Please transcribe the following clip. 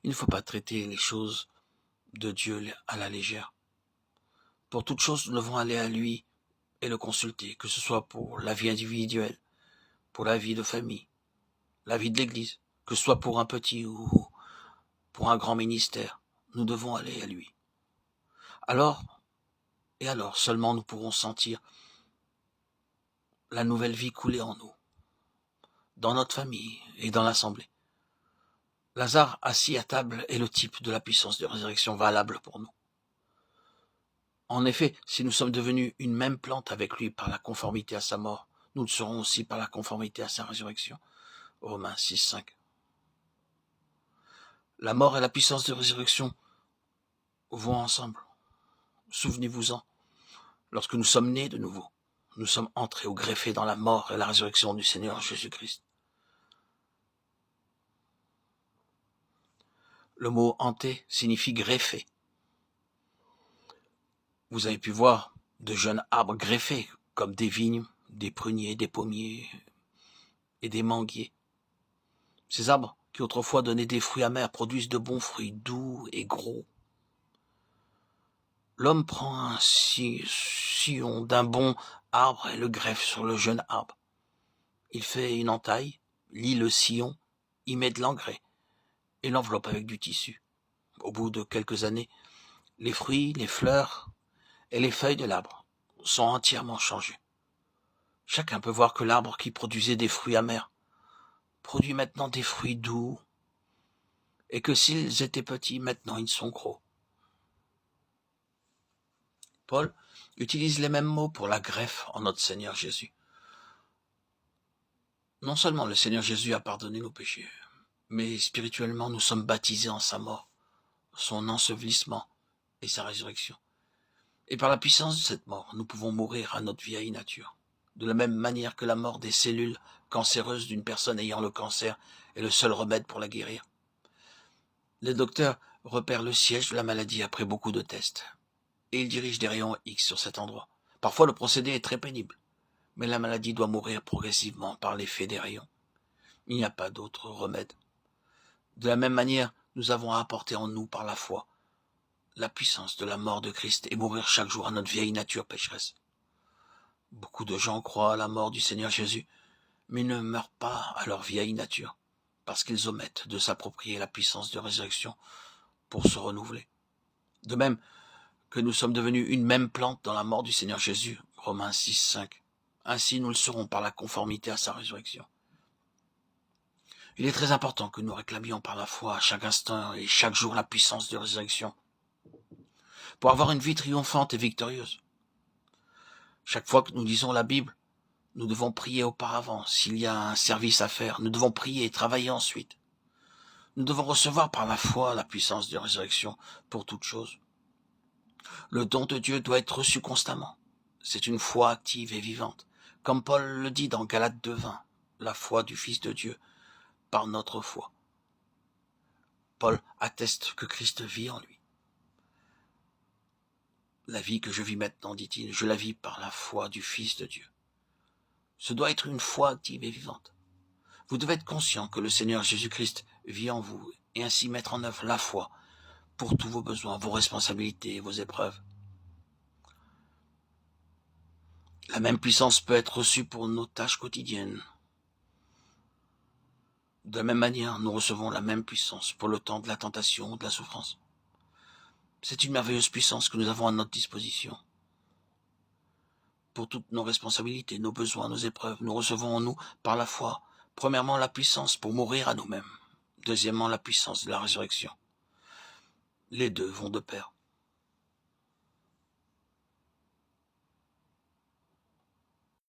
Il ne faut pas traiter les choses de Dieu à la légère. Pour toute chose, nous devons aller à lui et le consulter, que ce soit pour la vie individuelle, pour la vie de famille, la vie de l'Église, que ce soit pour un petit ou pour un grand ministère. Nous devons aller à lui. Alors seulement nous pourrons sentir la nouvelle vie couler en nous, dans notre famille et dans l'assemblée. Lazare assis à table est le type de la puissance de résurrection valable pour nous. En effet, si nous sommes devenus une même plante avec lui par la conformité à sa mort, nous le serons aussi par la conformité à sa résurrection. Romains 6, 5. La mort et la puissance de résurrection vont ensemble. Souvenez-vous-en. Lorsque nous sommes nés de nouveau, nous sommes entrés au greffé dans la mort et la résurrection du Seigneur Jésus-Christ. Le mot « hanté » signifie greffé. Vous avez pu voir de jeunes arbres greffés, comme des vignes, des pruniers, des pommiers et des manguiers. Ces arbres, qui autrefois donnaient des fruits amers, produisent de bons fruits doux et gros. L'homme prend un sillon d'un bon arbre et le greffe sur le jeune arbre. Il fait une entaille, lie le sillon, y met de l'engrais et l'enveloppe avec du tissu. Au bout de quelques années, les fruits, les fleurs et les feuilles de l'arbre sont entièrement changés. Chacun peut voir que l'arbre qui produisait des fruits amers produit maintenant des fruits doux, et que s'ils étaient petits, maintenant ils sont gros. Paul utilise les mêmes mots pour la greffe en notre Seigneur Jésus. Non seulement le Seigneur Jésus a pardonné nos péchés, mais spirituellement nous sommes baptisés en sa mort, son ensevelissement et sa résurrection. Et par la puissance de cette mort, nous pouvons mourir à notre vieille nature. De la même manière que la mort des cellules cancéreuses d'une personne ayant le cancer est le seul remède pour la guérir. Les docteurs repèrent le siège de la maladie après beaucoup de tests, et ils dirigent des rayons X sur cet endroit. Parfois le procédé est très pénible, mais la maladie doit mourir progressivement par l'effet des rayons. Il n'y a pas d'autre remède. De la même manière, nous avons à apporter en nous par la foi la puissance de la mort de Christ et mourir chaque jour à notre vieille nature pécheresse. Beaucoup de gens croient à la mort du Seigneur Jésus, mais ne meurent pas à leur vieille nature, parce qu'ils omettent de s'approprier la puissance de résurrection pour se renouveler. De même que nous sommes devenus une même plante dans la mort du Seigneur Jésus, Romains 6, 5. Ainsi nous le serons par la conformité à sa résurrection. Il est très important que nous réclamions par la foi à chaque instant et chaque jour la puissance de résurrection pour avoir une vie triomphante et victorieuse. Chaque fois que nous lisons la Bible, nous devons prier auparavant. S'il y a un service à faire, nous devons prier et travailler ensuite. Nous devons recevoir par la foi la puissance de résurrection pour toute chose. Le don de Dieu doit être reçu constamment. C'est une foi active et vivante. Comme Paul le dit dans Galates 2:20, la foi du Fils de Dieu par notre foi. Paul atteste que Christ vit en lui. La vie que je vis maintenant, dit-il, je la vis par la foi du Fils de Dieu. Ce doit être une foi active et vivante. Vous devez être conscient que le Seigneur Jésus-Christ vit en vous et ainsi mettre en œuvre la foi pour tous vos besoins, vos responsabilités et vos épreuves. La même puissance peut être reçue pour nos tâches quotidiennes. De la même manière, nous recevons la même puissance pour le temps de la tentation ou de la souffrance. C'est une merveilleuse puissance que nous avons à notre disposition. Pour toutes nos responsabilités, nos besoins, nos épreuves, nous recevons en nous, par la foi, premièrement la puissance pour mourir à nous-mêmes, deuxièmement la puissance de la résurrection. Les deux vont de pair.